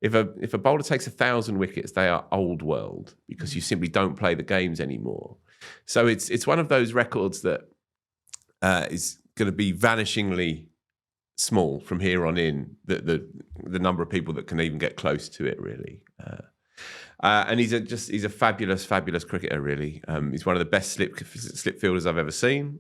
If a bowler takes 1,000 wickets, they are old world because you simply don't play the games anymore. So it's one of those records that is going to be vanishingly small from here on in. The number of people that can even get close to it, really. And he's a fabulous, fabulous cricketer, really. He's one of the best slip fielders I've ever seen.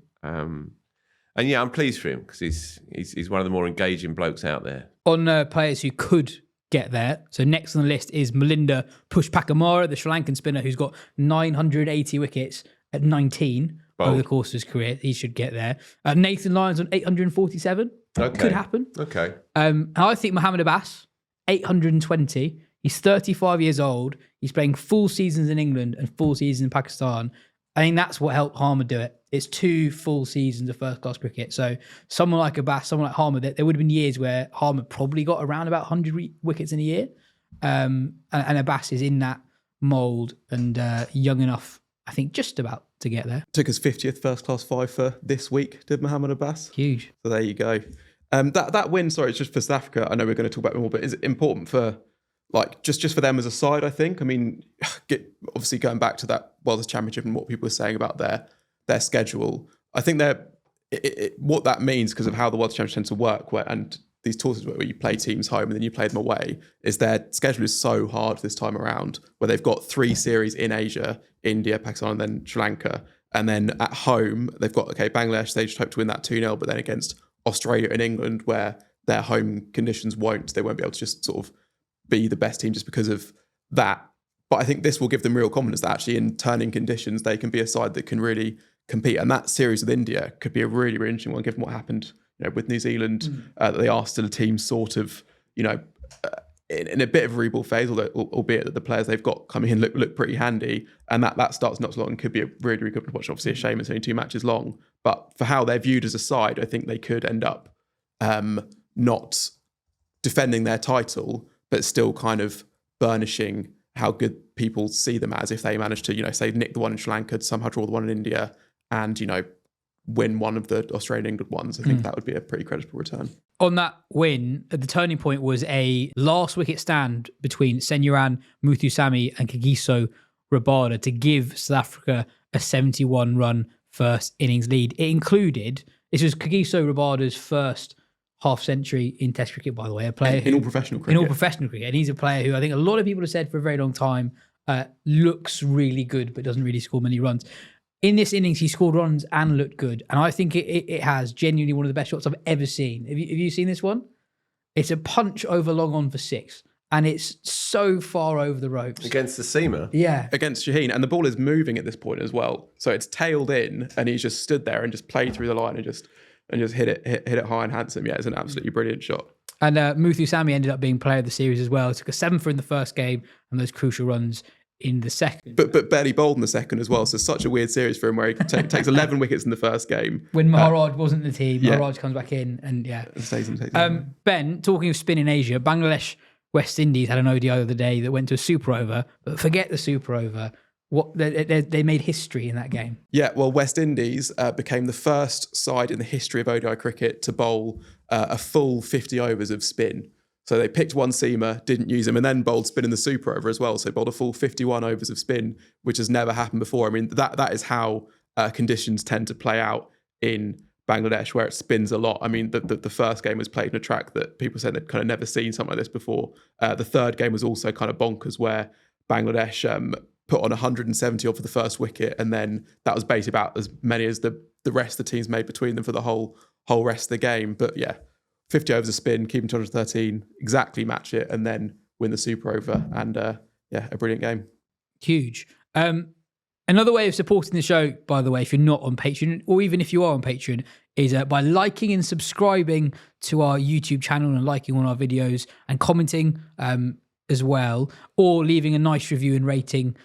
And yeah, I'm pleased for him because he's one of the more engaging blokes out there. On players who could get there, so next on the list is Malinda Pushpakamara, the Sri Lankan spinner who's got 980 wickets at 19 over the course of his career. He should get there. Nathan Lyons on 847. Could happen. Okay. I think Mohammed Abbas, 820. He's 35 years old. He's playing full seasons in England and full seasons in Pakistan. I think that's what helped Harmer do it. It's 2 full seasons of first-class cricket. So someone like Abbas, someone like Harmer, there would have been years where Harmer probably got around about 100 wickets in a year. And Abbas is in that mould and young enough, I think, just about to get there. Took his 50th first-class fifer this week, did Mohammed Abbas. Huge. So there you go. That win, sorry, it's just for South Africa. I know we're going to talk about it more, but is it important for... just for them as a side, I think. I mean, obviously going back to that World Championship and what people were saying about their schedule, I think what that means because of how the World Championship tends to work, and these tours where you play teams home and then you play them away, is their schedule is so hard this time around, where they've got 3 series in Asia, India, Pakistan, and then Sri Lanka. And then at home, they've got, Bangladesh, they just hope to win that 2-0, but then against Australia and England, where their home conditions they won't be able to just sort of be the best team just because of that. But I think this will give them real confidence that actually in turning conditions, they can be a side that can really compete. And that series with India could be a really, really interesting one, given what happened with New Zealand, that they are still a team sort of, in a bit of a rebuild phase, albeit that the players they've got coming in look pretty handy. And that starts not so long and could be a really, really good watch. Obviously a shame it's only 2 matches long. But for how they're viewed as a side, I think they could end up not defending their title, but still kind of burnishing how good people see them as if they manage to, say, nick the one in Sri Lanka, somehow draw the one in India, and, win one of the Australian England ones. I think that would be a pretty creditable return. On that win, the turning point was a last wicket stand between Senyaran Muthusamy and Kagiso Rabada to give South Africa a 71-run first innings lead. This was Kagiso Rabada's first half-century in Test cricket, by the way. A player in all professional cricket. In all professional cricket. And he's a player who I think a lot of people have said for a very long time looks really good but doesn't really score many runs. In this innings, he scored runs and looked good. And I think it has genuinely one of the best shots I've ever seen. Have you seen this one? It's a punch over long on for 6. And it's so far over the ropes. Against the seamer? Yeah. Against Shaheen. And the ball is moving at this point as well. So it's tailed in and he's just stood there and just played through the line and just hit it high and handsome. Yeah, it's an absolutely brilliant shot. And Muthusamy ended up being player of the series as well. Took a 7-for in the first game and those crucial runs in the second. But barely bowled in the second as well. So such a weird series for him where he takes 11 wickets in the first game. When Maharaj wasn't the team, Maharaj comes back in and Saves him. Ben, talking of spin in Asia, Bangladesh West Indies had an ODI the other day that went to a super over, but forget the super over. They made history in that game. Yeah, well, West Indies became the first side in the history of ODI cricket to bowl a full 50 overs of spin. So they picked one seamer, didn't use him, and then bowled spin in the super over as well. So bowled a full 51 overs of spin, which has never happened before. I mean, that is how conditions tend to play out in Bangladesh, where it spins a lot. I mean, the first game was played in a track that people said they'd kind of never seen something like this before. The third game was also kind of bonkers, where Bangladesh put on 170 off for the first wicket, and then that was basically about as many as the rest of the teams made between them for the whole rest of the game. But yeah, 50 overs of spin, keep them 213, exactly match it, and then win the super over. And a brilliant game. Huge. Another way of supporting the show, by the way, if you're not on Patreon, or even if you are on Patreon, is by liking and subscribing to our YouTube channel and liking all our videos and commenting as well, or leaving a nice review and rating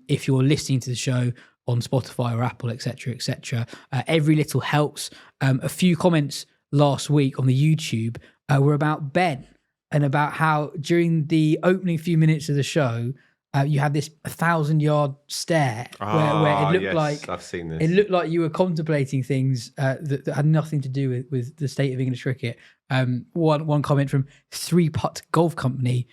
if you're listening to the show on Spotify or Apple, etc., etc. Every little helps. A few comments last week on the YouTube were about Ben and about how during the opening few minutes of the show, you had this 1,000-yard stare where it looked like I've seen this. It looked like you were contemplating things that had nothing to do with the state of English cricket. One comment from 3-Putt Golf Company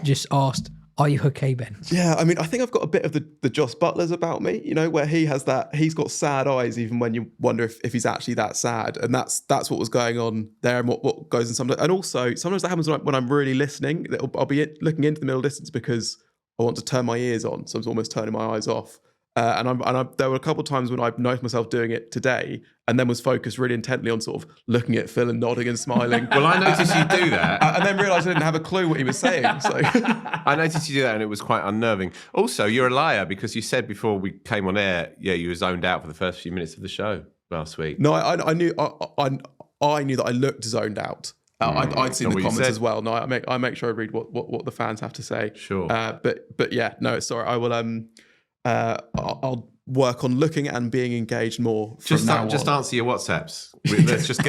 just asked, "Are you okay, Ben?" Yeah, I mean, I think I've got a bit of the Joss Butlers about me, where he has that, he's got sad eyes even when you wonder if he's actually that sad. And that's what was going on there and what goes in sometimes. And also, sometimes that happens when I'm really listening. I'll be looking into the middle distance because I want to turn my ears on. So I was almost turning my eyes off. And there were a couple of times when I noticed myself doing it today and then was focused really intently on sort of looking at Phil and nodding and smiling. Well, I noticed you do that. And then realised I didn't have a clue what he was saying. So I noticed you do that and it was quite unnerving. Also, you're a liar because you said before we came on air, you were zoned out for the first few minutes of the show last week. No, I knew that I looked zoned out. I'd seen the comments as well. No, I make sure I read what the fans have to say. Sure. But yeah, no, sorry. I will I'll work on looking and being engaged more. Just answer your WhatsApps. Let's just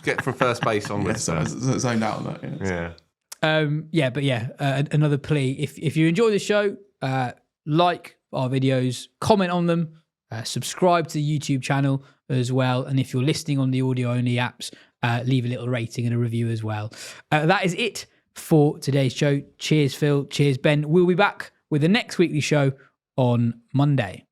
get from first base onwards. Yeah, zoned out on that. Yeah. Another plea: if you enjoy the show, like our videos, comment on them, subscribe to the YouTube channel as well, and if you're listening on the audio only apps, leave a little rating and a review as well. That is it for today's show. Cheers, Phil. Cheers, Ben. We'll be back with the next weekly show on Monday.